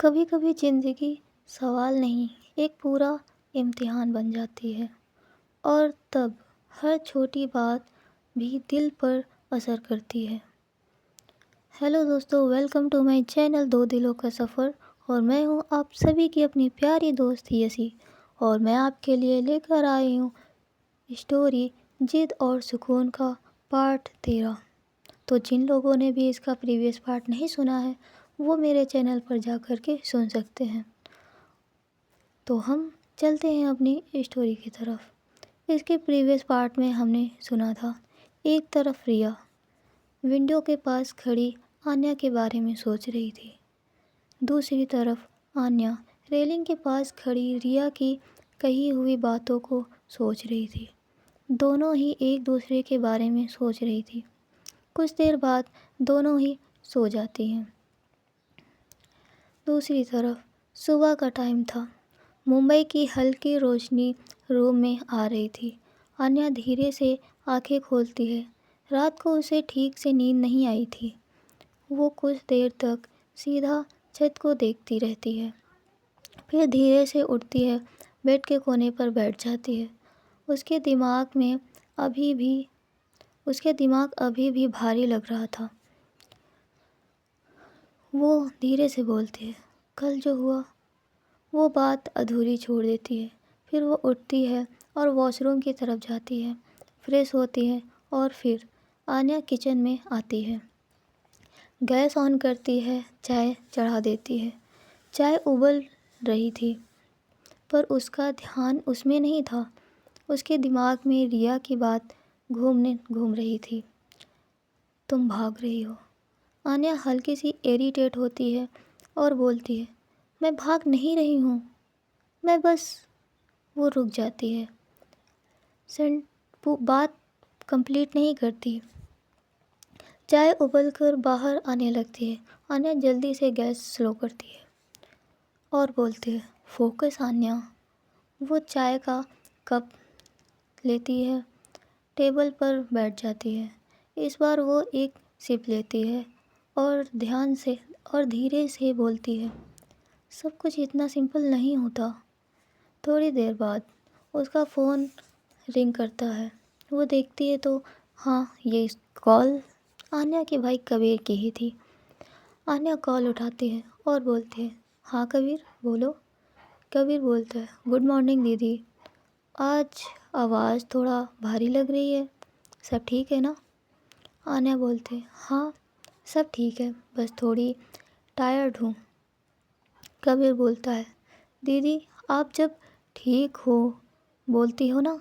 कभी कभी ज़िंदगी सवाल नहीं, एक पूरा इम्तिहान बन जाती है। और तब हर छोटी बात भी दिल पर असर करती है। हेलो दोस्तों, वेलकम टू माय चैनल दो दिलों का सफ़र। और मैं हूं आप सभी की अपनी प्यारी दोस्त यसी। और मैं आपके लिए लेकर आई हूं स्टोरी जिद और सुकून का पार्ट 13। तो जिन लोगों ने भी इसका प्रीवियस पार्ट नहीं सुना है वो मेरे चैनल पर जा कर के सुन सकते हैं। तो हम चलते हैं अपनी स्टोरी की तरफ। इसके प्रीवियस पार्ट में हमने सुना था, एक तरफ रिया विंडो के पास खड़ी आन्या के बारे में सोच रही थी। दूसरी तरफ आन्या रेलिंग के पास खड़ी रिया की कही हुई बातों को सोच रही थी। दोनों ही एक दूसरे के बारे में सोच रही थी। कुछ देर बाद दोनों ही सो जाती हैं। दूसरी तरफ सुबह का टाइम था। मुंबई की हल्की रोशनी रूम में आ रही थी। आन्या धीरे से आंखें खोलती है। रात को उसे ठीक से नींद नहीं आई थी। वो कुछ देर तक सीधा छत को देखती रहती है, फिर धीरे से उठती है, बेड के कोने पर बैठ जाती है। उसके दिमाग अभी भी भारी लग रहा था। वो धीरे से बोलती है, कल जो हुआ। वो बात अधूरी छोड़ देती है। फिर वो उठती है और वॉशरूम की तरफ जाती है, फ्रेश होती है और फिर आन्या किचन में आती है। गैस ऑन करती है, चाय चढ़ा देती है। चाय उबल रही थी पर उसका ध्यान उसमें नहीं था। उसके दिमाग में रिया की बात घूम रही थी। तुम भाग रही हो। आन्या हल्की सी इरिटेट होती है और बोलती है, मैं भाग नहीं रही हूँ, मैं बस। वो रुक जाती है, वो बात कंप्लीट नहीं करती। चाय उबलकर बाहर आने लगती है। आन्या जल्दी से गैस स्लो करती है और बोलती है, फोकस आन्या। वो चाय का कप लेती है, टेबल पर बैठ जाती है। इस बार वो एक सिप लेती है और धीरे से बोलती है, सब कुछ इतना सिंपल नहीं होता। थोड़ी देर बाद उसका फ़ोन रिंग करता है। वो देखती है तो हाँ, ये कॉल आन्या के भाई कबीर की ही थी। आन्या कॉल उठाती है और बोलती है, हाँ कबीर बोलो। कबीर बोलता है, गुड मॉर्निंग दीदी, आज आवाज़ थोड़ा भारी लग रही है, सब ठीक है ना। आन्या बोलती है, हाँ सब ठीक है, बस थोड़ी टायर्ड हूँ। कबीर बोलता है, दीदी आप जब ठीक हो बोलती हो ना,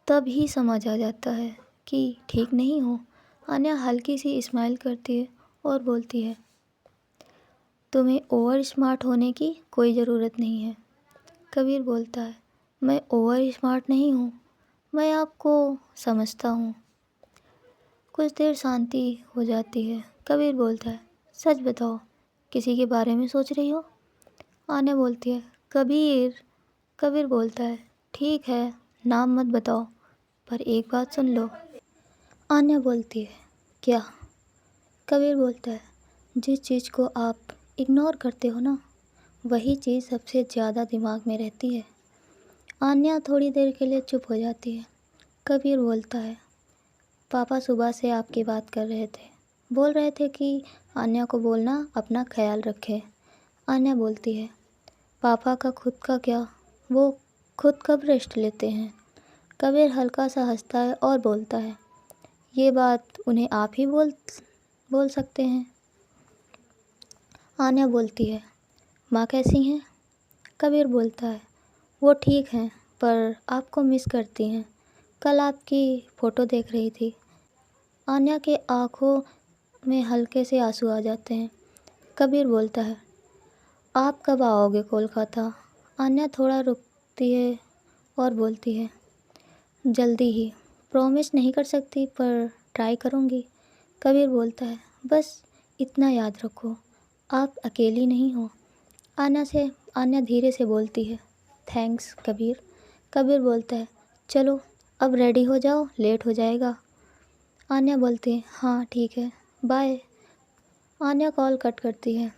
तब ही समझ आ जाता है कि ठीक नहीं हो। आन्या हल्की सी स्माइल करती है और बोलती है, तुम्हें ओवर स्मार्ट होने की कोई ज़रूरत नहीं है। कबीर बोलता है, मैं ओवर स्मार्ट नहीं हूँ, मैं आपको समझता हूँ। कुछ देर शांति हो जाती है। कबीर बोलता है, सच बताओ, किसी के बारे में सोच रही हो। आन्या बोलती है, कबीर। कबीर बोलता है, ठीक है, नाम मत बताओ, पर एक बात सुन लो। आन्या बोलती है, क्या। कबीर बोलता है, जिस चीज़ को आप इग्नोर करते हो ना, वही चीज़ सबसे ज़्यादा दिमाग में रहती है। आन्या थोड़ी देर के लिए चुप हो जाती है। कबीर बोलता है, पापा सुबह से आपकी बात कर रहे थे, बोल रहे थे कि आन्या को बोलना अपना ख्याल रखे। आन्या बोलती है, पापा का खुद का क्या, वो खुद कब रेस्ट लेते हैं। कबीर हल्का सा हंसता है और बोलता है, ये बात उन्हें आप ही बोल सकते हैं। आन्या बोलती है, माँ कैसी हैं। कबीर बोलता है, वो ठीक हैं, पर आपको मिस करती हैं, कल आपकी फ़ोटो देख रही थी। आन्या के आँखों में हल्के से आंसू आ जाते हैं। कबीर बोलता है, आप कब आओगे कोलकाता। आन्या थोड़ा रुकती है और बोलती है, जल्दी ही, प्रॉमिस नहीं कर सकती पर ट्राई करूँगी। कबीर बोलता है, बस इतना याद रखो, आप अकेली नहीं हो। आन्या धीरे से बोलती है, थैंक्स कबीर। कबीर बोलता है, चलो अब रेडी हो जाओ, लेट हो जाएगा। आन्या बोलती है, हाँ ठीक है, बाय। आन्या कॉल कट करती है।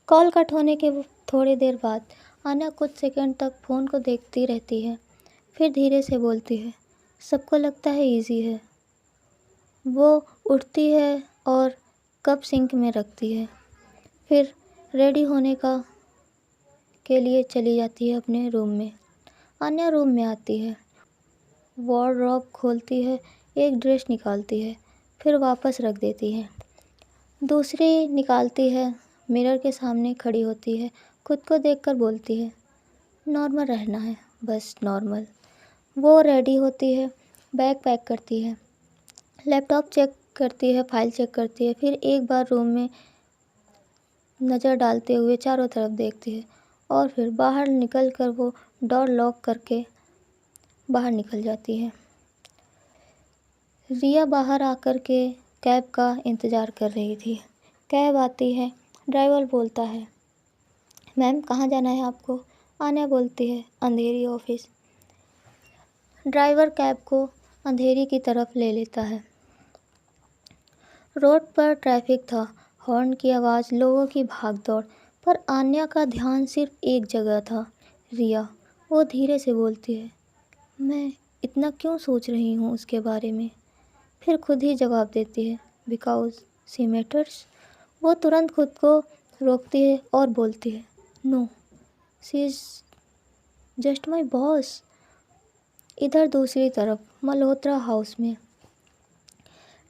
कॉल कट होने के थोड़ी देर बाद आन्या कुछ सेकंड तक फ़ोन को देखती रहती है, फिर धीरे से बोलती है, सबको लगता है इजी है। वो उठती है और कप सिंक में रखती है, फिर रेडी होने के लिए चली जाती है अपने रूम में। आन्या रूम में आती है, वार्डरोब खोलती है, एक ड्रेस निकालती है, फिर वापस रख देती है, दूसरी निकालती है, मिरर के सामने खड़ी होती है, खुद को देखकर बोलती है, नॉर्मल रहना है, बस नॉर्मल। वो रेडी होती है, बैग पैक करती है, लैपटॉप चेक करती है, फाइल चेक करती है, फिर एक बार रूम में नज़र डालते हुए चारों तरफ देखती है और फिर बाहर निकल कर वो डोर लॉक करके बाहर निकल जाती है। रिया बाहर आकर के कैब का इंतज़ार कर रही थी। कैब आती है, ड्राइवर बोलता है, मैम कहाँ जाना है आपको? आन्या बोलती है, अंधेरी ऑफिस। ड्राइवर कैब को अंधेरी की तरफ ले लेता है। रोड पर ट्रैफिक था, हॉर्न की आवाज़, लोगों की भागदौड़, पर आन्या का ध्यान सिर्फ एक जगह था, रिया। वो धीरे से बोलती है, मैं इतना क्यों सोच रही हूँ उसके बारे में? फिर खुद ही जवाब देती है, बिकॉज शी मैटर्स। वो तुरंत खुद को रोकती है और बोलती है, no, she is just my boss. इधर दूसरी तरफ मल्होत्रा हाउस में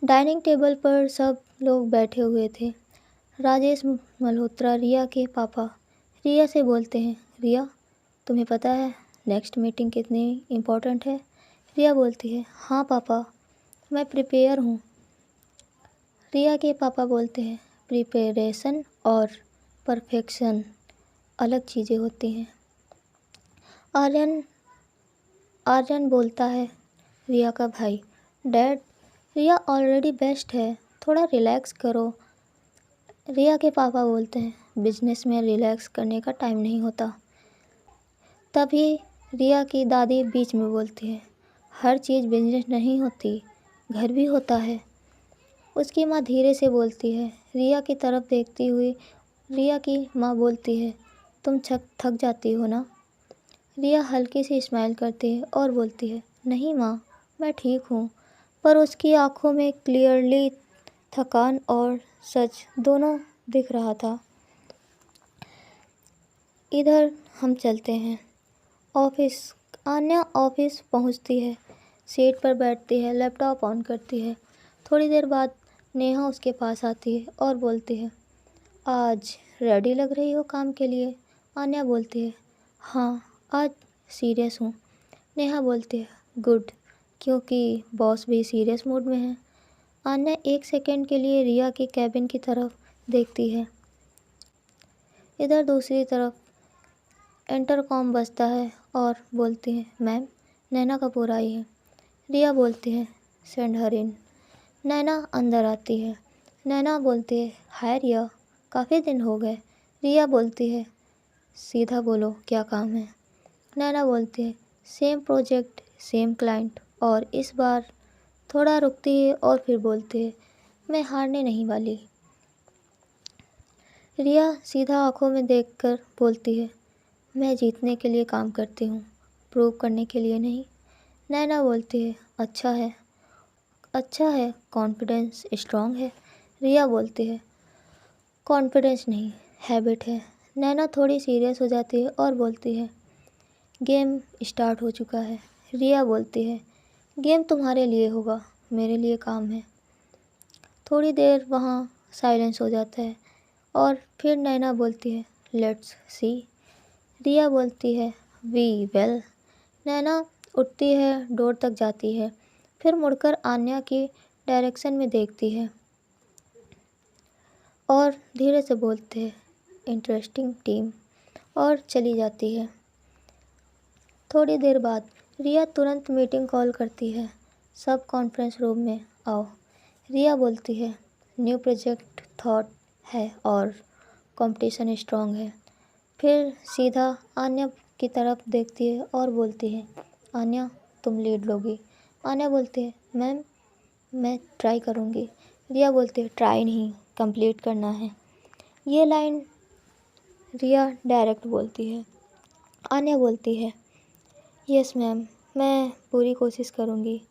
डाइनिंग टेबल पर सब लोग बैठे हुए थे। राजेश मल्होत्रा, रिया के पापा, रिया से बोलते हैं, रिया तुम्हें पता है नेक्स्ट मीटिंग कितनी इम्पोर्टेंट है? रिया बोलती है, हाँ पापा, मैं प्रिपेयर हूँ। रिया के पापा बोलते हैं, प्रिपरेशन और परफेक्शन अलग चीज़ें होती हैं। आर्यन बोलता है, रिया का भाई, डैड रिया ऑलरेडी बेस्ट है, थोड़ा रिलैक्स करो। रिया के पापा बोलते हैं, बिजनेस में रिलैक्स करने का टाइम नहीं होता। तभी रिया की दादी बीच में बोलती है, हर चीज़ बिजनेस नहीं होती, घर भी होता है। उसकी माँ धीरे से बोलती है, रिया की तरफ देखती हुई। रिया की माँ बोलती है, तुम थक जाती हो ना? रिया हल्की सी स्माइल करती है और बोलती है, नहीं माँ, मैं ठीक हूँ। पर उसकी आंखों में क्लियरली थकान और सच दोनों दिख रहा था। इधर हम चलते हैं ऑफिस। आन्या ऑफिस पहुंचती है, सीट पर बैठती है, लैपटॉप ऑन करती है। थोड़ी देर बाद नेहा उसके पास आती है और बोलती है, आज रेडी लग रही हो काम के लिए? आन्या बोलती है, हाँ, आज सीरियस हूँ। नेहा बोलती है, गुड, क्योंकि बॉस भी सीरियस मूड में है। आन्या एक सेकंड के लिए रिया के कैबिन की तरफ देखती है। इधर दूसरी तरफ इंटरकॉम बजता है और बोलती है, मैम, नैना कपूर आई है। रिया बोलती है, सेंड हर इन। नैना अंदर आती है। नैना बोलती है, हाय रिया, काफ़ी दिन हो गए। रिया बोलती है, सीधा बोलो क्या काम है? नैना बोलती है, सेम प्रोजेक्ट, सेम क्लाइंट, और इस बार थोड़ा रुकती है और फिर बोलती है, मैं हारने नहीं वाली। रिया सीधा आंखों में देखकर बोलती है, मैं जीतने के लिए काम करती हूँ, प्रूव करने के लिए नहीं। नैना बोलती है, अच्छा है, कॉन्फिडेंस स्ट्रांग है। रिया बोलती है, कॉन्फिडेंस नहीं, हैबिट है। नैना थोड़ी सीरियस हो जाती है और बोलती है, गेम स्टार्ट हो चुका है। रिया बोलती है, गेम तुम्हारे लिए होगा, मेरे लिए काम है। थोड़ी देर वहाँ साइलेंस हो जाता है और फिर नैना बोलती है, लेट्स सी। रिया बोलती है, वी वेल। नैना उठती है, डोर तक जाती है, फिर मुड़कर आन्या की डायरेक्शन में देखती है और धीरे से बोलते हैं, इंटरेस्टिंग टीम, और चली जाती है। थोड़ी देर बाद रिया तुरंत मीटिंग कॉल करती है, सब कॉन्फ्रेंस रूम में आओ। रिया बोलती है, न्यू प्रोजेक्ट थॉट है और कंपटीशन स्ट्रांग है। फिर सीधा आन्या की तरफ देखती है और बोलती है, आन्या तुम लीड लोगी। आन्या बोलती है, मैम मैं ट्राई करूँगी। रिया बोलती है, ट्राई नहीं, कंप्लीट करना है। ये लाइन रिया डायरेक्ट बोलती है। आन्या बोलती है, यस मैम, मैं पूरी कोशिश करूँगी।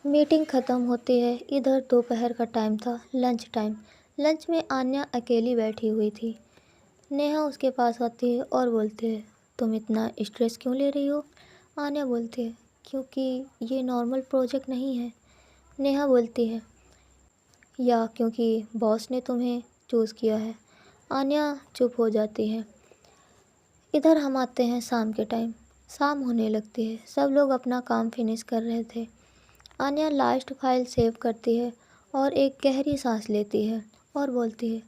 मीटिंग ख़त्म होती है। इधर दोपहर का टाइम था, लंच टाइम। लंच में आन्या अकेली बैठी हुई थी। नेहा उसके पास आती है और बोलती है, तुम इतना स्ट्रेस क्यों ले रही हो? आन्या बोलती है, क्योंकि ये नॉर्मल प्रोजेक्ट नहीं है। नेहा बोलती है, या क्योंकि बॉस ने तुम्हें चूज़ किया है। आन्या चुप हो जाती है। इधर हम आते हैं शाम के टाइम। शाम होने लगती है। सब लोग अपना काम फिनिश कर रहे थे। आन्या लास्ट फाइल सेव करती है और एक गहरी सांस लेती है और बोलती है,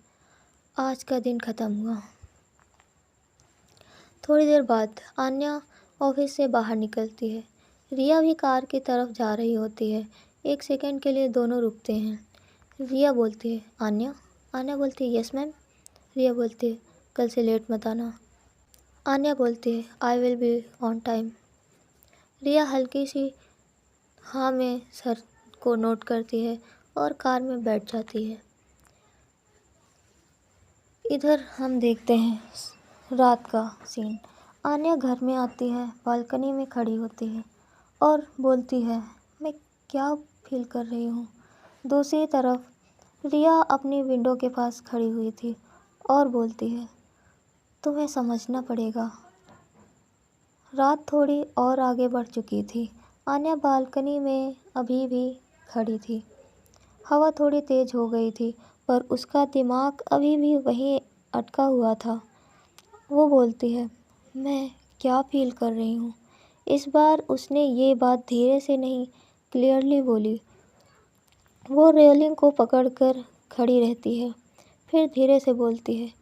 आज का दिन ख़त्म हुआ। थोड़ी देर बाद आन्या ऑफिस से बाहर निकलती है। रिया भी कार की तरफ जा रही होती है। एक सेकंड के लिए दोनों रुकते हैं। रिया बोलती है, आन्या? आन्या बोलती है, यस मैम। रिया बोलती है, कल से लेट मत आना। आन्या बोलती है, I will be on time. Riya हल्की सी हाँ में सर को नोट करती है और कार में बैठ जाती है। इधर हम देखते हैं रात का सीन। आन्या घर में आती है, बालकनी में खड़ी होती है और बोलती है, मैं क्या फील कर रही हूँ। दूसरी तरफ रिया अपनी विंडो के पास खड़ी हुई थी और बोलती है, तुम्हें समझना पड़ेगा। रात थोड़ी और आगे बढ़ चुकी थी। आन्या बालकनी में अभी भी खड़ी थी। हवा थोड़ी तेज़ हो गई थी, पर उसका दिमाग अभी भी वहीं अटका हुआ था। वो बोलती है, मैं क्या फील कर रही हूँ। इस बार उसने ये बात धीरे से नहीं, क्लियरली बोली। वो रेलिंग को पकड़कर खड़ी रहती है, फिर धीरे से बोलती है,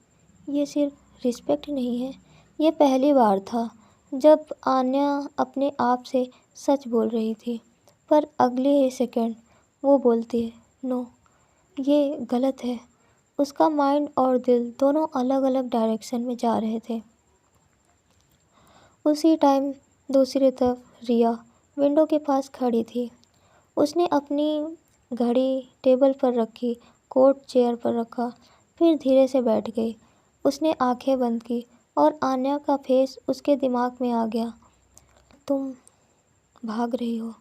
ये सिर्फ रिस्पेक्ट नहीं है। ये पहली बार था जब आन्या अपने आप से सच बोल रही थी, पर अगले ही सेकंड वो बोलती है, नो, ये गलत है। उसका माइंड और दिल दोनों अलग अलग डायरेक्शन में जा रहे थे। उसी टाइम दूसरी तरफ रिया विंडो के पास खड़ी थी। उसने अपनी घड़ी टेबल पर रखी, कोट चेयर पर रखा, फिर धीरे से बैठ गई। उसने आंखें बंद की और आन्या का फेस उसके दिमाग में आ गया। तुम भाग रही हो,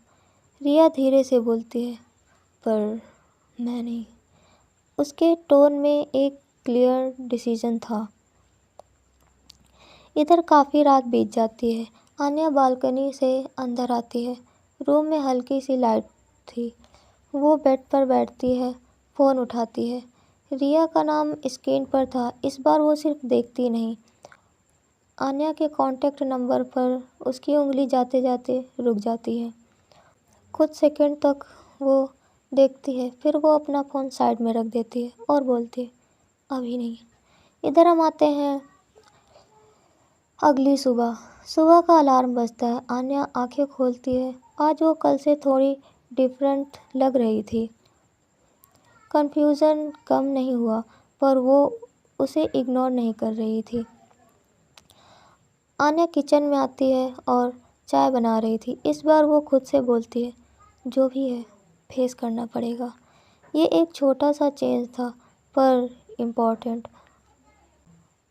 रिया धीरे से बोलती है, पर मैं नहीं। उसके टोन में एक क्लियर डिसीजन था। इधर काफ़ी रात बीत जाती है। आन्या बालकनी से अंदर आती है। रूम में हल्की सी लाइट थी। वो बेड पर बैठती है, फ़ोन उठाती है। रिया का नाम स्क्रीन पर था। इस बार वो सिर्फ देखती नहीं, आन्या के कॉन्टैक्ट नंबर पर उसकी उंगली जाते जाते रुक जाती है। कुछ सेकंड तक वो देखती है, फिर वो अपना फ़ोन साइड में रख देती है और बोलती है, अभी नहीं। इधर हम आते हैं अगली सुबह। सुबह का अलार्म बजता है। आन्या आंखें खोलती है। आज वो कल से थोड़ी डिफरेंट लग रही थी। कन्फ्यूज़न कम नहीं हुआ, पर वो उसे इग्नोर नहीं कर रही थी। आन्या किचन में आती है और चाय बना रही थी। इस बार वो खुद से बोलती है, जो भी है फेस करना पड़ेगा। ये एक छोटा सा चेंज था, पर इम्पॉर्टेंट।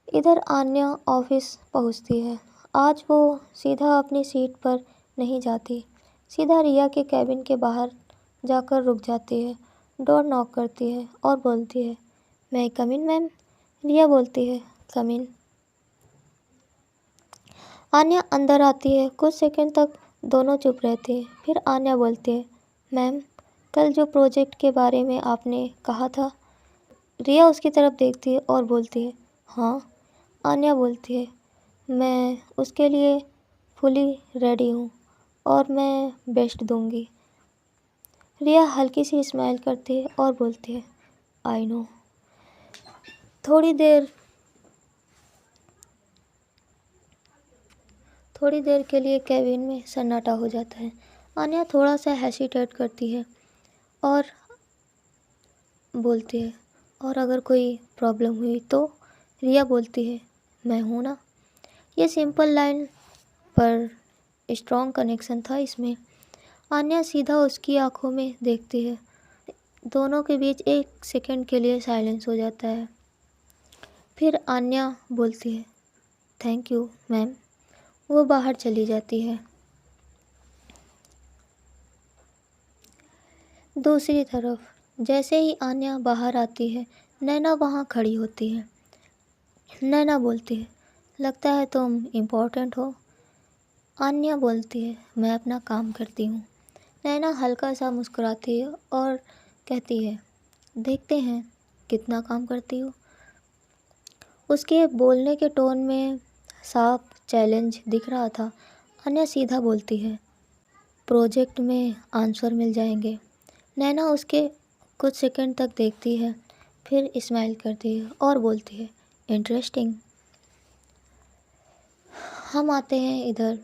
इधर आन्या ऑफिस पहुंचती है। आज वो सीधा अपनी सीट पर नहीं जाती, सीधा रिया के कैबिन के बाहर जाकर रुक जाती है। डोर नॉक करती है और बोलती है, मैं कम इन मैम? रिया बोलती है, कम इन। आन्या अंदर आती है। कुछ सेकंड तक दोनों चुप रहते हैं। फिर आन्या बोलती है, मैम, कल जो प्रोजेक्ट के बारे में आपने कहा था। रिया उसकी तरफ देखती है और बोलती है, हाँ। आन्या बोलती है, मैं उसके लिए फुली रेडी हूँ और मैं बेस्ट दूँगी। रिया हल्की सी स्माइल करती है और बोलती है, आई नो। थोड़ी देर के लिए कैबिन में सन्नाटा हो जाता है। आन्या थोड़ा सा हेसिटेट करती है और बोलती है, और अगर कोई प्रॉब्लम हुई तो? रिया बोलती है, मैं हूँ ना। ये सिंपल लाइन, पर स्ट्रॉन्ग कनेक्शन था इसमें। आन्या सीधा उसकी आंखों में देखती है। दोनों के बीच एक सेकंड के लिए साइलेंस हो जाता है। फिर आन्या बोलती है, थैंक यू मैम। वो बाहर चली जाती है। दूसरी तरफ जैसे ही आन्या बाहर आती है, नैना वहाँ खड़ी होती है। नैना बोलती है, लगता है तुम इम्पोर्टेंट हो। आन्या बोलती है, मैं अपना काम करती हूँ। नैना हल्का सा मुस्कुराती है और कहती है, देखते हैं कितना काम करती हो। उसके बोलने के टोन में साफ चैलेंज दिख रहा था। आन्या सीधा बोलती है, प्रोजेक्ट में आंसर मिल जाएंगे। नैना उसके कुछ सेकंड तक देखती है, फिर स्माइल करती है और बोलती है, इंटरेस्टिंग। हम आते हैं इधर।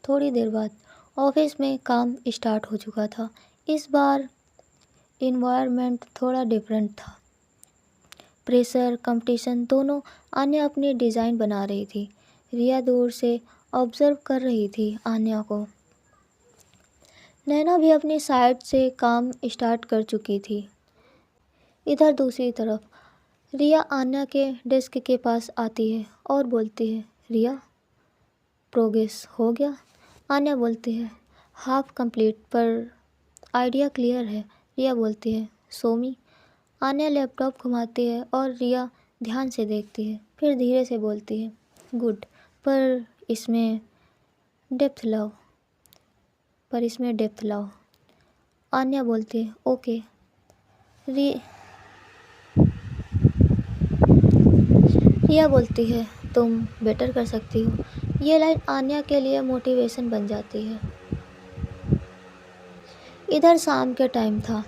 थोड़ी देर बाद ऑफिस में काम स्टार्ट हो चुका था। इस बार इन्वायरमेंट थोड़ा डिफरेंट था। प्रेशर, कंपटीशन दोनों। आन्या अपनी डिज़ाइन बना रही थी। रिया दूर से ऑब्जर्व कर रही थी आन्या को। नैना भी अपनी साइड से काम स्टार्ट कर चुकी थी। इधर दूसरी तरफ रिया आन्या के डेस्क के पास आती है और बोलती है, रिया प्रोग्रेस हो गया। आन्या बोलती है, हाफ कंप्लीट पर आइडिया क्लियर है। रिया बोलती है, सो मी। आन्या लैपटॉप घुमाती है और रिया ध्यान से देखती है, फिर धीरे से बोलती है, गुड, पर इसमें डेप्थ लाओ। आन्या बोलती है, ओके। रिया बोलती है, तुम बेटर कर सकती हो। ये लाइन आन्या के लिए मोटिवेशन बन जाती है। इधर शाम के टाइम था।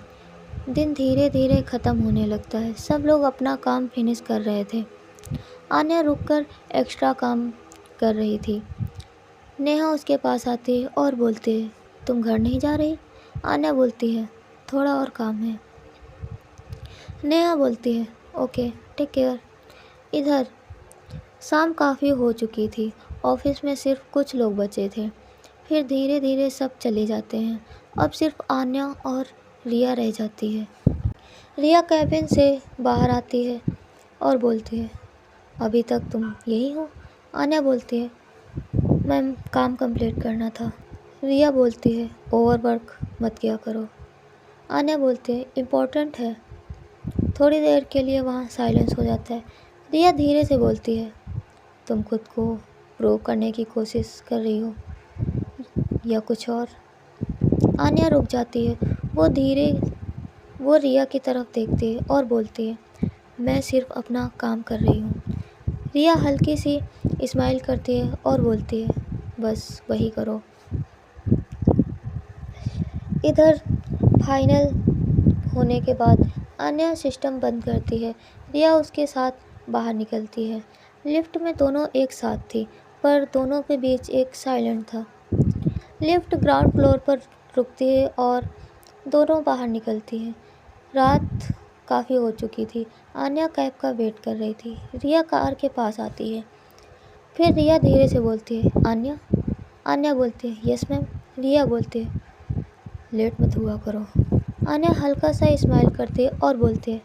दिन धीरे धीरे ख़त्म होने लगता है। सब लोग अपना काम फिनिश कर रहे थे। आन्या रुककर एक्स्ट्रा काम कर रही थी। नेहा उसके पास आती है और बोलती है, तुम घर नहीं जा रही? आन्या बोलती है, थोड़ा और काम है। नेहा बोलती है, ओके, टेक केयर। इधर शाम काफ़ी हो चुकी थी। ऑफिस में सिर्फ कुछ लोग बचे थे। फिर धीरे धीरे सब चले जाते हैं। अब सिर्फ आन्या और रिया रह जाती है। रिया कैबिन से बाहर आती है और बोलती है, अभी तक तुम यही हो? आन्या बोलती है, मैम काम कंप्लीट करना था। रिया बोलती है, ओवरवर्क मत किया करो। आन्या बोलती है, इम्पोर्टेंट है। थोड़ी देर के लिए वहाँ साइलेंस हो जाता है। रिया धीरे से बोलती है, तुम खुद को प्रूव करने की कोशिश कर रही हो या कुछ और? आन्या रुक जाती है। वो रिया की तरफ देखती है और बोलती है, मैं सिर्फ अपना काम कर रही हूँ। रिया हल्की सी स्माइल करती है और बोलती है, बस वही करो। इधर फाइनल होने के बाद आन्या सिस्टम बंद करती है। रिया उसके साथ बाहर निकलती है। लिफ्ट में दोनों एक साथ थी, पर दोनों के बीच एक साइलेंट था। लिफ्ट ग्राउंड फ्लोर पर रुकती है और दोनों बाहर निकलती हैं। रात काफ़ी हो चुकी थी। आन्या कैब का वेट कर रही थी। रिया कार के पास आती है। फिर रिया धीरे से बोलती है, आन्या। आन्या बोलती है, यस मैम। रिया बोलती है, लेट मत हुआ करो। आन्या हल्का सा स्माइल करती है और बोलती है,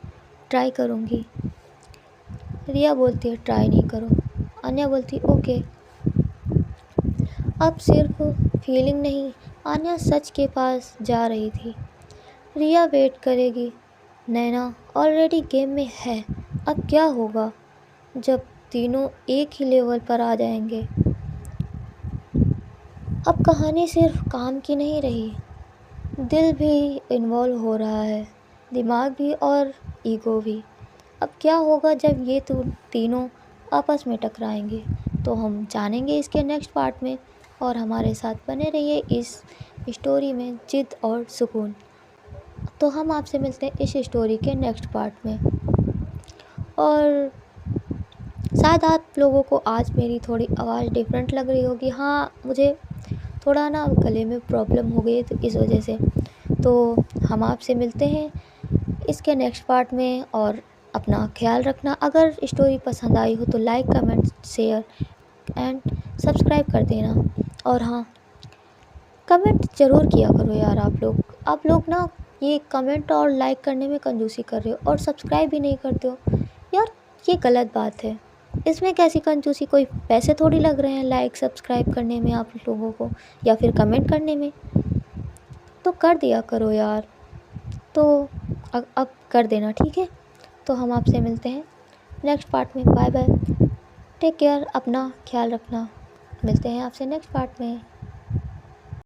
ट्राई करूँगी। रिया बोलती है, ट्राई नहीं करो। आन्या बोलती है, ओके। अब सिर्फ फीलिंग नहीं, आन्या सच के पास जा रही थी। रिया वेट करेगी। नैना ऑलरेडी गेम में है। अब क्या होगा जब तीनों एक ही लेवल पर आ जाएंगे? अब कहानी सिर्फ काम की नहीं रही, दिल भी इन्वॉल्व हो रहा है, दिमाग भी और ईगो भी। अब क्या होगा जब ये तीनों आपस में टकराएंगे? तो हम जानेंगे इसके नेक्स्ट पार्ट में। और हमारे साथ बने रहिए इस स्टोरी में जिद और सुकून। तो हम आपसे मिलते हैं इस स्टोरी के नेक्स्ट पार्ट में। और शायद आप लोगों को आज मेरी थोड़ी आवाज़ डिफरेंट लग रही होगी। हाँ, मुझे थोड़ा ना गले में प्रॉब्लम हो गई है, तो इस वजह से। तो हम आपसे मिलते हैं इसके नेक्स्ट पार्ट में। और अपना ख्याल रखना। अगर स्टोरी पसंद आई हो तो like, comment, share and subscribe कर देना। और हाँ, कमेंट ज़रूर किया करो यार। आप लोग ना ये कमेंट और लाइक करने में कंजूसी कर रहे हो और सब्सक्राइब भी नहीं करते हो यार। ये गलत बात है। इसमें कैसी कंजूसी, कोई पैसे थोड़ी लग रहे हैं लाइक सब्सक्राइब करने में आप लोगों को, या फिर कमेंट करने में। तो कर दिया करो यार। तो अब कर देना, ठीक है। तो हम आपसे मिलते हैं नेक्स्ट पार्ट में। बाय बाय, टेक केयर, अपना ख्याल रखना। मिलते हैं आपसे नेक्स्ट पार्ट में।